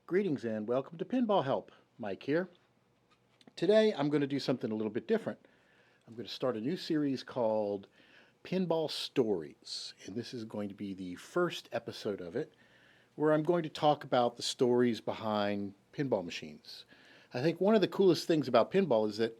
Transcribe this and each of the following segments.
Greetings and welcome to Pinball Help. Mike here. Today I'm going to do something a little bit different. I'm going to start a new series called Pinball Stories, and this is going to be the first episode of it, where I'm going to talk about the stories behind pinball machines. I think one of the coolest things about pinball is that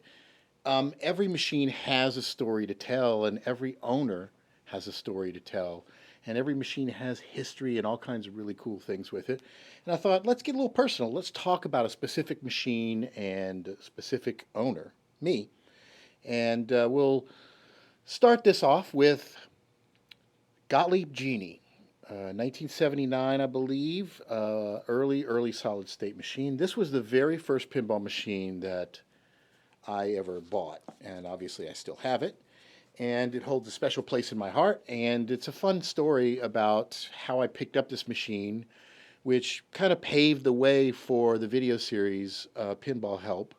every machine has a story to tell, and every owner has a story to tell. And every machine has history and all kinds of really cool things with it. And I thought, let's get a little personal. Let's talk about a specific machine and a specific owner, me. And we'll start this off with Gottlieb Genie. 1979, I believe, early solid state machine. This was the very first pinball machine that I ever bought, and obviously I still have it. And it holds a special place in my heart, and it's a fun story about how I picked up this machine, which kind of paved the way for the video series PinballHelp,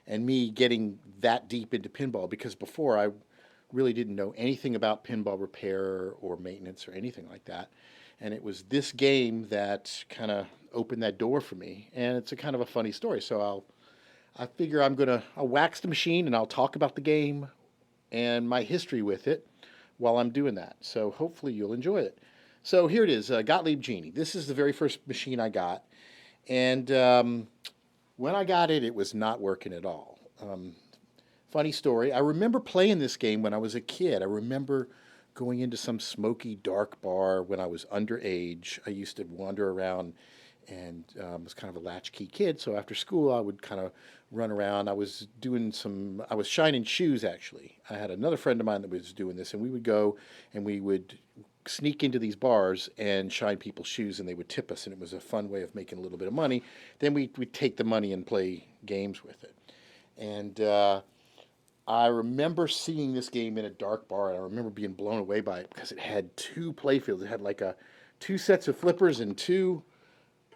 and me getting that deep into pinball, because before I really didn't know anything about pinball repair or maintenance or anything like that. And it was this game that kind of opened that door for me, and it's a kind of a funny story. So I figure I'll wax the machine and I'll talk about the game and my history with it while I'm doing that. So hopefully you'll enjoy it. So here it is, Gottlieb Genie. This is the very first machine I got. And when I got it, it was not working at all. Funny story, I remember playing this game when I was a kid. I remember going into some smoky, dark bar when I was underage. I used to wander around and was kind of a latchkey kid. So after school, I would kind of run around. I was shining shoes, actually. I had another friend of mine that was doing this, and we would go and we would sneak into these bars and shine people's shoes, and they would tip us, and it was a fun way of making a little bit of money. Then we'd take the money and play games with it. And I remember seeing this game in a dark bar, and I remember being blown away by it because it had two playfields. It had like two sets of flippers and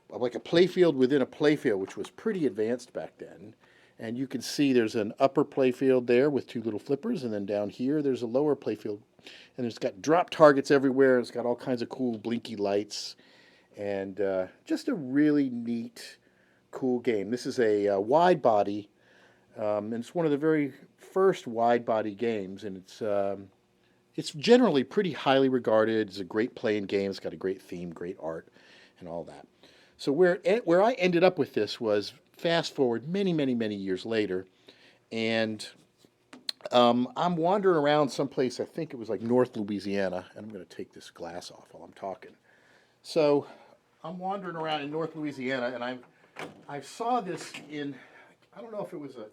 like a playfield within a playfield, which was pretty advanced back then. And you can see there's an upper playfield there with two little flippers, and then down here there's a lower playfield, and it's got drop targets everywhere. It's got all kinds of cool blinky lights, and just a really neat, cool game. This is a wide body, and it's one of the very first wide body games, and it's generally pretty highly regarded. It's a great playing game. It's got a great theme, great art, and all that. So where I ended up with this was fast forward many, many, many years later, and I'm wandering around someplace. I think it was like North Louisiana, and I'm going to take this glass off while I'm talking. So I'm wandering around in North Louisiana, and I saw this in, I don't know if it was a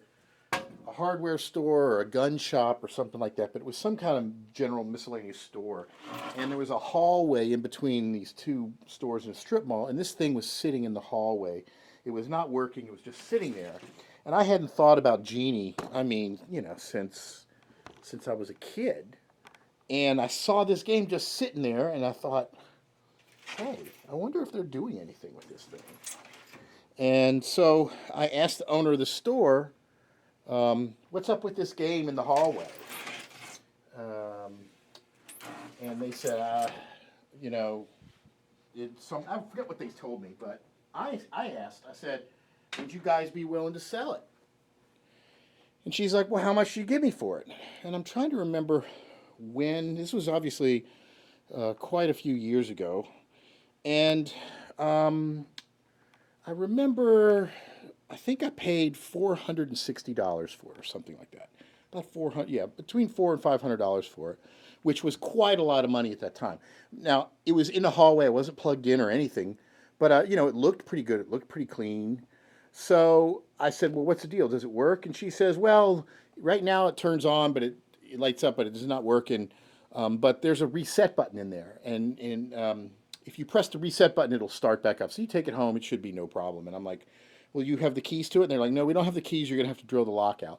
hardware store or a gun shop or something like that, but it was some kind of general miscellaneous store. And there was a hallway in between these two stores in a strip mall, and this thing was sitting in the hallway. It was not working, it was just sitting there. And I hadn't thought about Genie, since I was a kid. And I saw this game just sitting there, and I thought, hey, I wonder if they're doing anything with this thing. And so I asked the owner of the store, what's up with this game in the hallway? And they said, I forget what they told me, but I asked, I said, would you guys be willing to sell it? And she's like, well, how much do you give me for it? And I'm trying to remember when. This was obviously quite a few years ago. And I remember, I think I paid $460 for it or something like that. About between $400 and $500 for it, which was quite a lot of money at that time. Now, it was in the hallway. I wasn't plugged in or anything, but it looked pretty good. It looked pretty clean. So I said, well, what's the deal? Does it work? And she says, well, right now it turns on, but it lights up, but it is not working. But there's a reset button in there, and if you press the reset button, it'll start back up. So you take it home, it should be no problem. And I'm like, well, you have the keys to it? And they're like, no, we don't have the keys. You're going to have to drill the lock out.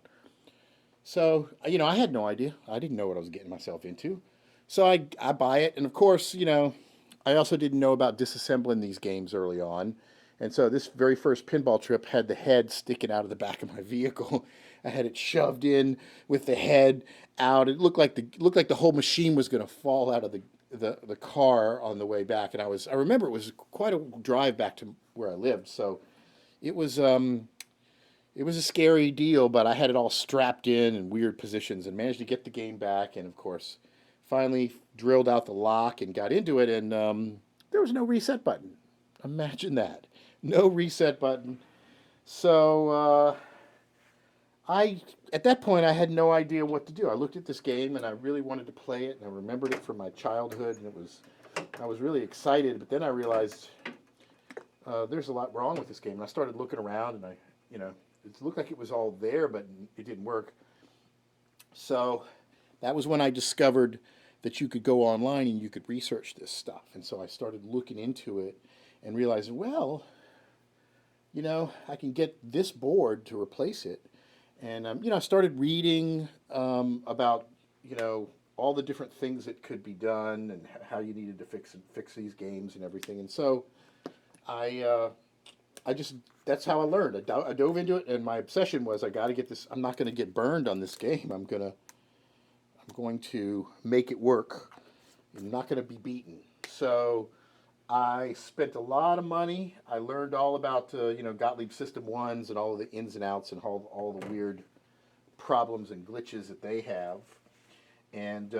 So, I had no idea. I didn't know what I was getting myself into. So I buy it. And of course, I also didn't know about disassembling these games early on. And so this very first pinball trip had the head sticking out of the back of my vehicle. I had it shoved in with the head out. It looked like the whole machine was going to fall out of the car on the way back, and I remember it was quite a drive back to where I lived, so it was it was a scary deal, but I had it all strapped in weird positions and managed to get the game back, and of course, finally drilled out the lock and got into it, and there was no reset button. Imagine that, no reset button. So I at that point I had no idea what to do. I looked at this game and I really wanted to play it, and I remembered it from my childhood, and I was really excited. But then I realized there's a lot wrong with this game, and I started looking around, and you know, it looked like it was all there, but it didn't work. So that was when I discovered that you could go online and you could research this stuff, and so I started looking into it and realizing, well, I can get this board to replace it. And, I started reading about, all the different things that could be done and how you needed to fix these games and everything. And so I, I just, that's how I learned. I dove into it, and my obsession was I got to get this. I'm not going to get burned on this game. I'm going to make it work. I'm not going to be beaten. So I spent a lot of money. I learned all about Gottlieb System Ones and all of the ins and outs and all the weird problems and glitches that they have. And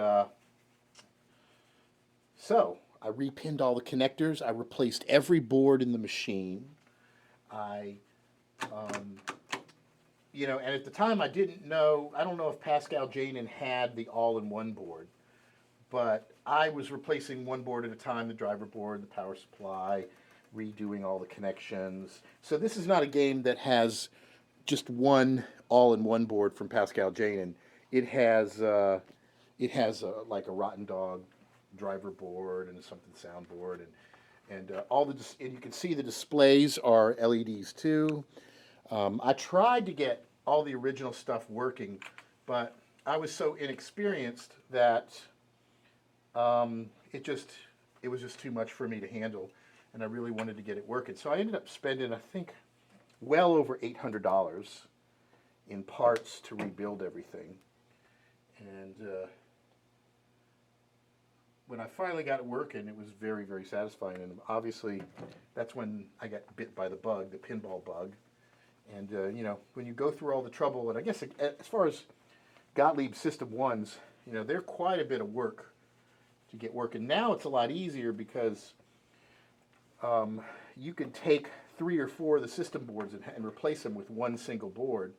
so I repinned all the connectors. I replaced every board in the machine. Um, and at the time I didn't know. I don't know if Pascal Janin had the all-in-one board. But I was replacing one board at a time, the driver board, the power supply, redoing all the connections. So this is not a game that has just one all-in-one board from Pascal Janin. It has like a Rotten Dog driver board and something soundboard, and and you can see the displays are LEDs too. I tried to get all the original stuff working, but I was so inexperienced that it was just too much for me to handle, and I really wanted to get it working. So I ended up spending, I think, well over $800 in parts to rebuild everything. And when I finally got it working, it was very, very satisfying. And obviously, that's when I got bit by the bug, the pinball bug. And when you go through all the trouble, and I guess as far as Gottlieb System Ones, they're quite a bit of work to get working. Now it's a lot easier because you can take 3 or 4 of the system boards and replace them with one single board,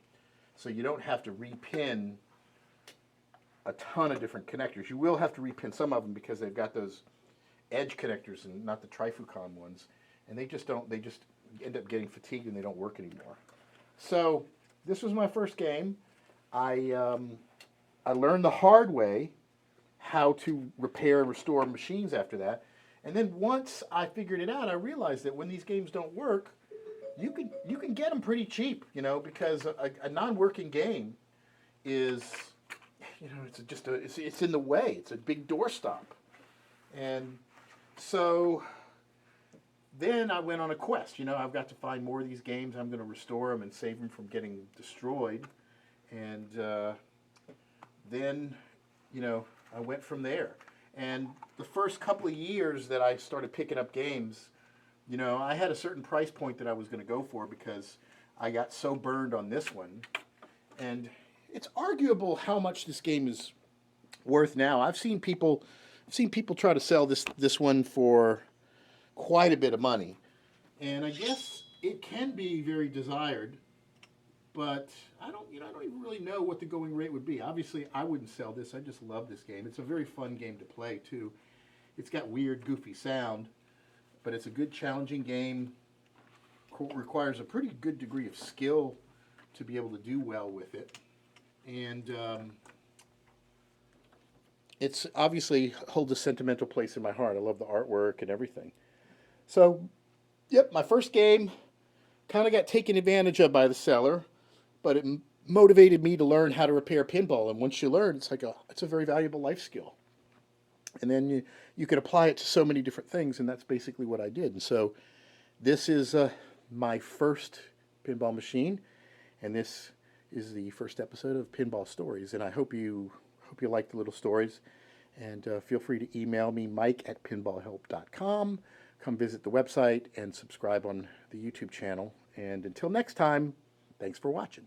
so you don't have to repin a ton of different connectors. You will have to repin some of them because they've got those edge connectors and not the trifucon ones, and they just end up getting fatigued and they don't work anymore. So this was my first game. I learned the hard way how to repair and restore machines after that. And then once I figured it out, I realized that when these games don't work, you can get them pretty cheap, because a non-working game is, it's in the way. It's a big doorstop. And so then I went on a quest. I've got to find more of these games. I'm going to restore them and save them from getting destroyed. And then, I went from there. And the first couple of years that I started picking up games, I had a certain price point that I was going to go for because I got so burned on this one. And it's arguable how much this game is worth now. I've seen people try to sell this one for quite a bit of money. And I guess it can be very desired, but I don't even really know what the going rate would be. Obviously, I wouldn't sell this. I just love this game. It's a very fun game to play, too. It's got weird, goofy sound, but it's a good, challenging game. Requires a pretty good degree of skill to be able to do well with it. And it's obviously holds a sentimental place in my heart. I love the artwork and everything. So, yep, my first game kind of got taken advantage of by the seller, but it motivated me to learn how to repair pinball. And once you learn, it's a very valuable life skill. And then you can apply it to so many different things, and that's basically what I did. And so this is my first pinball machine, and this is the first episode of Pinball Stories. And I hope you like the little stories. And feel free to email me, mike@pinballhelp.com. Come visit the website and subscribe on the YouTube channel. And until next time, thanks for watching.